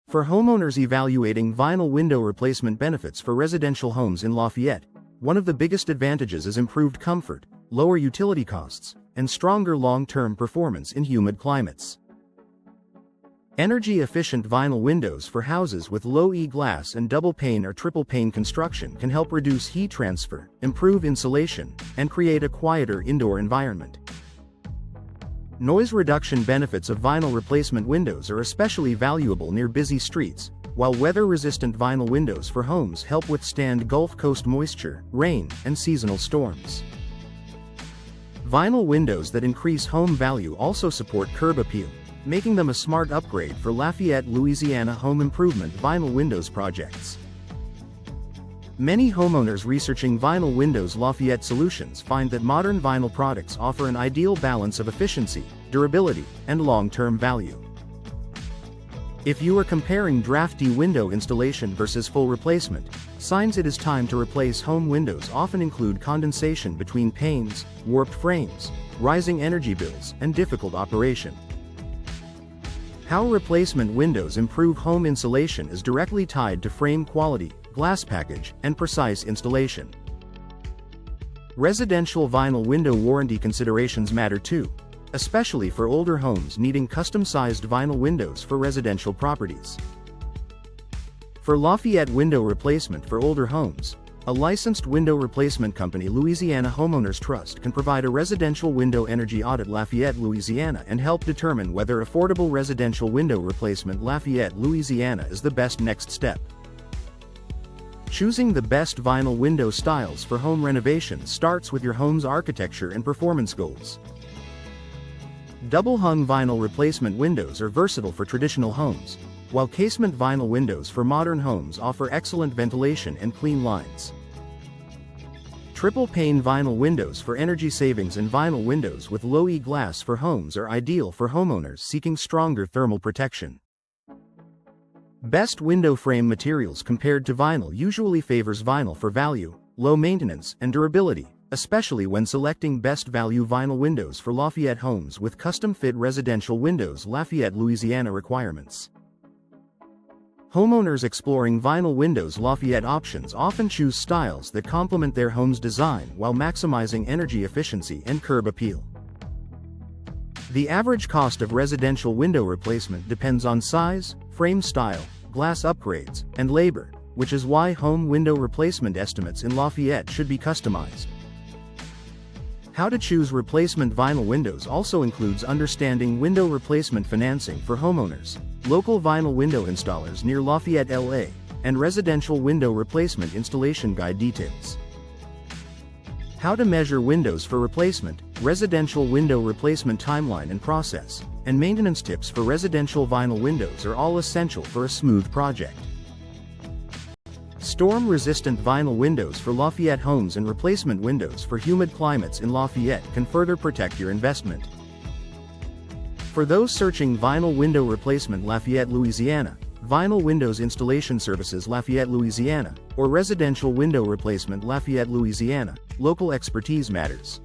For homeowners evaluating vinyl window replacement benefits for residential homes in Lafayette, one of the biggest advantages is improved comfort, lower utility costs, and stronger long-term performance in humid climates. Energy-efficient vinyl windows for houses with low E-glass and double-pane or triple-pane construction can help reduce heat transfer, improve insulation, and create a quieter indoor environment. Noise reduction benefits of vinyl replacement windows are especially valuable near busy streets, while weather-resistant vinyl windows for homes help withstand Gulf Coast moisture, rain, and seasonal storms. Vinyl windows that increase home value also support curb appeal, making them a smart upgrade for Lafayette, Louisiana home improvement vinyl windows projects. Many homeowners researching vinyl windows Lafayette solutions find that modern vinyl products offer an ideal balance of efficiency, durability, and long-term value. If you are comparing drafty window installation versus full replacement, signs it is time to replace home windows often include condensation between panes, warped frames, rising energy bills, and difficult operation. How replacement windows improve home insulation is directly tied to frame quality, glass package, and precise installation. Residential vinyl window warranty considerations matter too, especially for older homes needing custom-sized vinyl windows for residential properties. For Lafayette window replacement for older homes, a licensed window replacement company, Louisiana Homeowners Trust, can provide a residential window energy audit Lafayette, Louisiana, and help determine whether affordable residential window replacement Lafayette, Louisiana is the best next step. Choosing the best vinyl window styles for home renovation starts with your home's architecture and performance goals. Double-hung vinyl replacement windows are versatile for traditional homes, while casement vinyl windows for modern homes offer excellent ventilation and clean lines. Triple-pane vinyl windows for energy savings and vinyl windows with low E-glass for homes are ideal for homeowners seeking stronger thermal protection. Best window frame materials compared to vinyl usually favors vinyl for value, low maintenance, and durability, especially when selecting best value vinyl windows for Lafayette homes with custom-fit residential windows Lafayette, Louisiana requirements. Homeowners exploring vinyl windows Lafayette options often choose styles that complement their home's design while maximizing energy efficiency and curb appeal. The average cost of residential window replacement depends on size, frame style, glass upgrades, and labor, which is why home window replacement estimates in Lafayette should be customized. How to choose replacement vinyl windows also includes understanding window replacement financing for homeowners, local vinyl window installers near Lafayette, LA, and residential window replacement installation guide details. How to measure windows for replacement, residential window replacement timeline and process, and maintenance tips for residential vinyl windows are all essential for a smooth project. Storm-resistant vinyl windows for Lafayette homes and replacement windows for humid climates in Lafayette can further protect your investment. For those searching vinyl window replacement Lafayette, Louisiana, vinyl windows installation services Lafayette, Louisiana, or residential window replacement Lafayette, Louisiana, local expertise matters.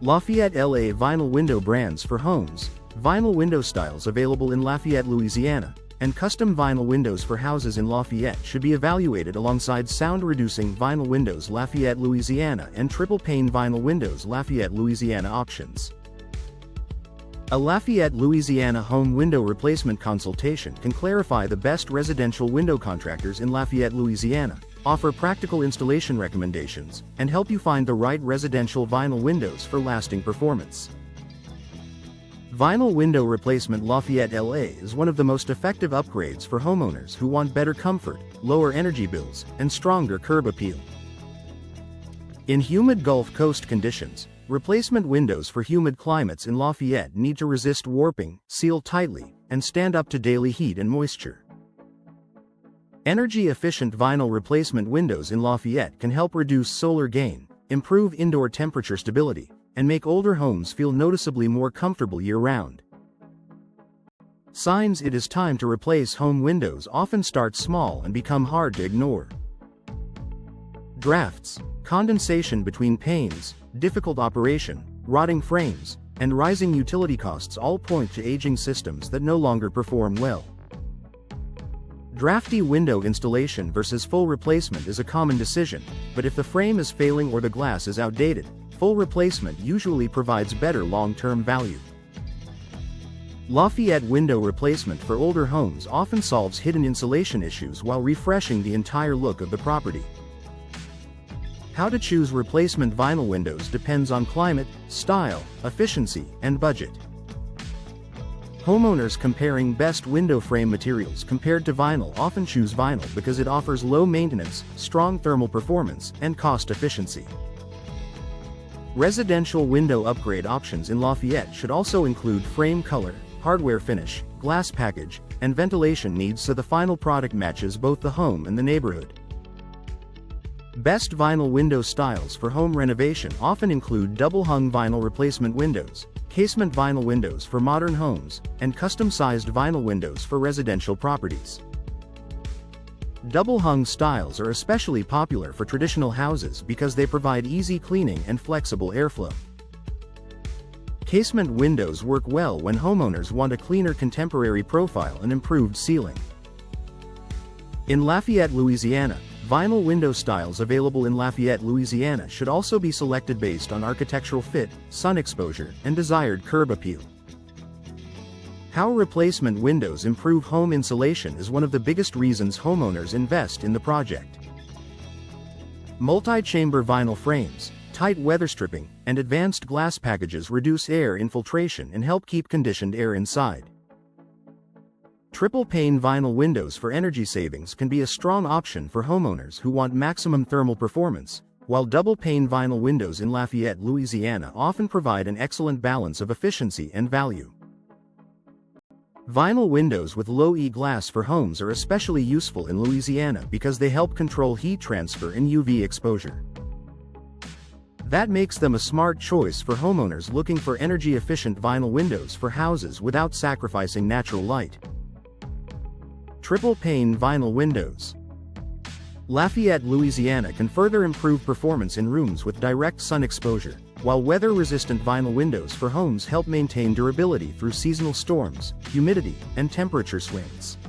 Lafayette, LA vinyl window brands for homes, vinyl window styles available in Lafayette, Louisiana, and custom vinyl windows for houses in Lafayette should be evaluated alongside sound-reducing vinyl windows Lafayette, Louisiana and triple-pane vinyl windows Lafayette, Louisiana options. A Lafayette, Louisiana home window replacement consultation can clarify the best residential window contractors in Lafayette, Louisiana, offer practical installation recommendations, and help you find the right residential vinyl windows for lasting performance. Vinyl window replacement Lafayette, LA is one of the most effective upgrades for homeowners who want better comfort, lower energy bills, and stronger curb appeal. In humid Gulf Coast conditions, replacement windows for humid climates in Lafayette need to resist warping, seal tightly, and stand up to daily heat and moisture. Energy-efficient vinyl replacement windows in Lafayette can help reduce solar gain, improve indoor temperature stability, and make older homes feel noticeably more comfortable year-round. Signs it is time to replace home windows often start small and become hard to ignore. Drafts, condensation between panes, difficult operation, rotting frames, and rising utility costs all point to aging systems that no longer perform well. Drafty window installation versus full replacement is a common decision, but if the frame is failing or the glass is outdated, full replacement usually provides better long-term value. Lafayette window replacement for older homes often solves hidden insulation issues while refreshing the entire look of the property. How to choose replacement vinyl windows depends on climate, style, efficiency, and budget. Homeowners comparing best window frame materials compared to vinyl often choose vinyl because it offers low maintenance, strong thermal performance, and cost efficiency. Residential window upgrade options in Lafayette should also include frame color, hardware finish, glass package, and ventilation needs so the final product matches both the home and the neighborhood. Best vinyl window styles for home renovation often include double-hung vinyl replacement windows, casement vinyl windows for modern homes, and custom-sized vinyl windows for residential properties. Double-hung styles are especially popular for traditional houses because they provide easy cleaning and flexible airflow. Casement windows work well when homeowners want a cleaner contemporary profile and improved ceiling. In Lafayette, Louisiana, vinyl window styles available in Lafayette, Louisiana should also be selected based on architectural fit, sun exposure, and desired curb appeal. How replacement windows improve home insulation is one of the biggest reasons homeowners invest in the project. Multi-chamber vinyl frames, tight weather stripping, and advanced glass packages reduce air infiltration and help keep conditioned air inside. Triple-pane vinyl windows for energy savings can be a strong option for homeowners who want maximum thermal performance, while double-pane vinyl windows in Lafayette, Louisiana often provide an excellent balance of efficiency and value. Vinyl windows with low-E glass for homes are especially useful in Louisiana because they help control heat transfer and UV exposure. That makes them a smart choice for homeowners looking for energy-efficient vinyl windows for houses without sacrificing natural light. Triple-pane vinyl windows. Lafayette, Louisiana can further improve performance in rooms with direct sun exposure, while weather-resistant vinyl windows for homes help maintain durability through seasonal storms, humidity, and temperature swings.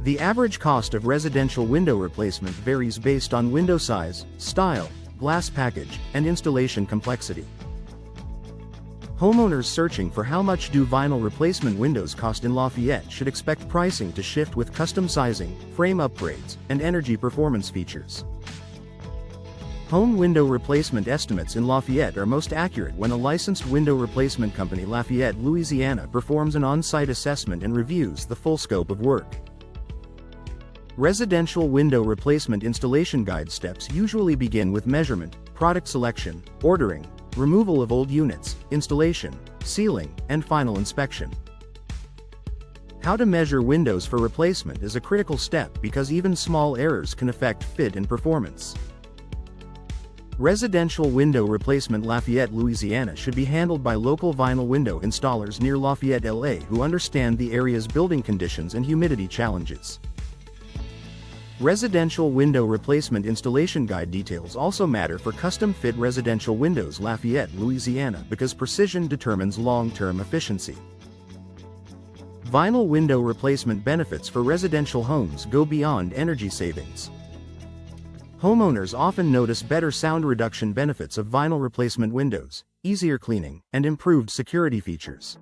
The average cost of residential window replacement varies based on window size, style, glass package, and installation complexity. Homeowners searching for how much do vinyl replacement windows cost in Lafayette should expect pricing to shift with custom sizing, frame upgrades, and energy performance features. Home window replacement estimates in Lafayette are most accurate when a licensed window replacement company Lafayette, Louisiana performs an on-site assessment and reviews the full scope of work. Residential window replacement installation guide steps usually begin with measurement, product selection, ordering, removal of old units, installation, sealing, and final inspection. How to measure windows for replacement is a critical step because even small errors can affect fit and performance. Residential window replacement Lafayette, Louisiana should be handled by local vinyl window installers near Lafayette, LA who understand the area's building conditions and humidity challenges. Residential window replacement installation guide details also matter for custom-fit residential windows Lafayette, Louisiana because precision determines long-term efficiency. Vinyl window replacement benefits for residential homes go beyond energy savings. Homeowners often notice better sound reduction benefits of vinyl replacement windows, easier cleaning, and improved security features.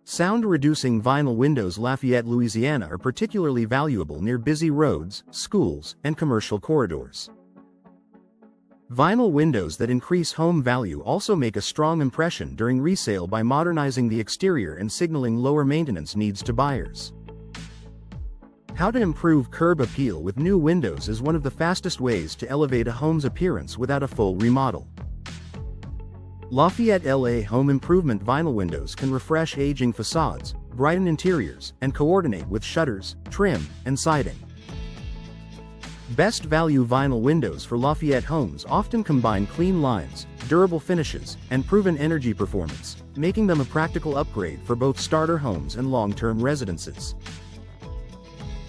Sound-reducing vinyl windows Lafayette, Louisiana are particularly valuable near busy roads, schools, and commercial corridors. Vinyl windows that increase home value also make a strong impression during resale by modernizing the exterior and signaling lower maintenance needs to buyers. How to improve curb appeal with new windows is one of the fastest ways to elevate a home's appearance without a full remodel. Lafayette, LA home improvement vinyl windows can refresh aging facades, brighten interiors, and coordinate with shutters, trim, and siding. Best value vinyl windows for Lafayette homes often combine clean lines, durable finishes, and proven energy performance, making them a practical upgrade for both starter homes and long-term residences.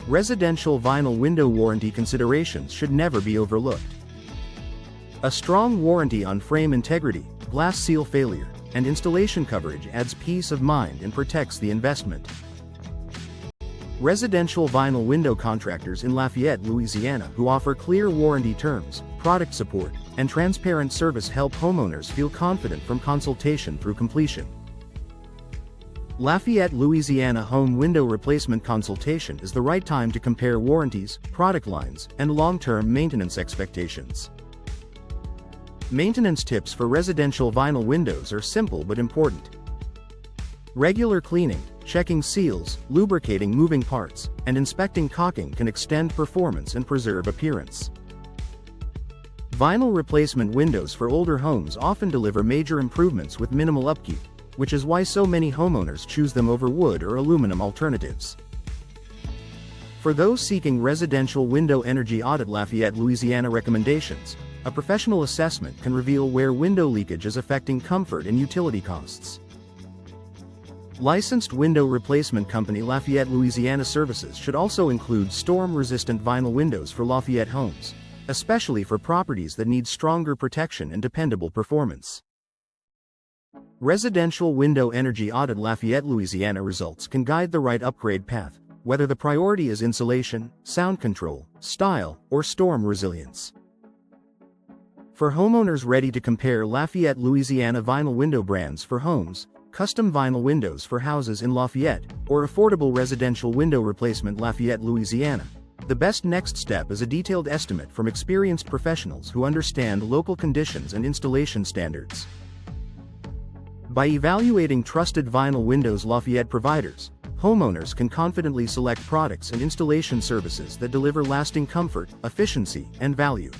Residential vinyl window warranty considerations should never be overlooked. A strong warranty on frame integrity, glass seal failure, and installation coverage adds peace of mind and protects the investment. Residential vinyl window contractors in Lafayette, Louisiana, who offer clear warranty terms, product support, and transparent service help homeowners feel confident from consultation through completion. Lafayette, Louisiana Home Window Replacement Consultation is the right time to compare warranties, product lines, and long-term maintenance expectations. Maintenance tips for residential vinyl windows are simple but important. Regular cleaning, checking seals, lubricating moving parts, and inspecting caulking can extend performance and preserve appearance. Vinyl replacement windows for older homes often deliver major improvements with minimal upkeep, which is why so many homeowners choose them over wood or aluminum alternatives. For those seeking residential window energy audit Lafayette, Louisiana recommendations, a professional assessment can reveal where window leakage is affecting comfort and utility costs. Licensed window replacement company Lafayette, Louisiana services should also include storm-resistant vinyl windows for Lafayette homes, especially for properties that need stronger protection and dependable performance. Residential window energy audit Lafayette, Louisiana results can guide the right upgrade path, whether the priority is insulation, sound control, style, or storm resilience. For homeowners ready to compare Lafayette, Louisiana vinyl window brands for homes, custom vinyl windows for houses in Lafayette, or affordable residential window replacement Lafayette, Louisiana, the best next step is a detailed estimate from experienced professionals who understand local conditions and installation standards. By evaluating trusted vinyl windows Lafayette providers, homeowners can confidently select products and installation services that deliver lasting comfort, efficiency, and value.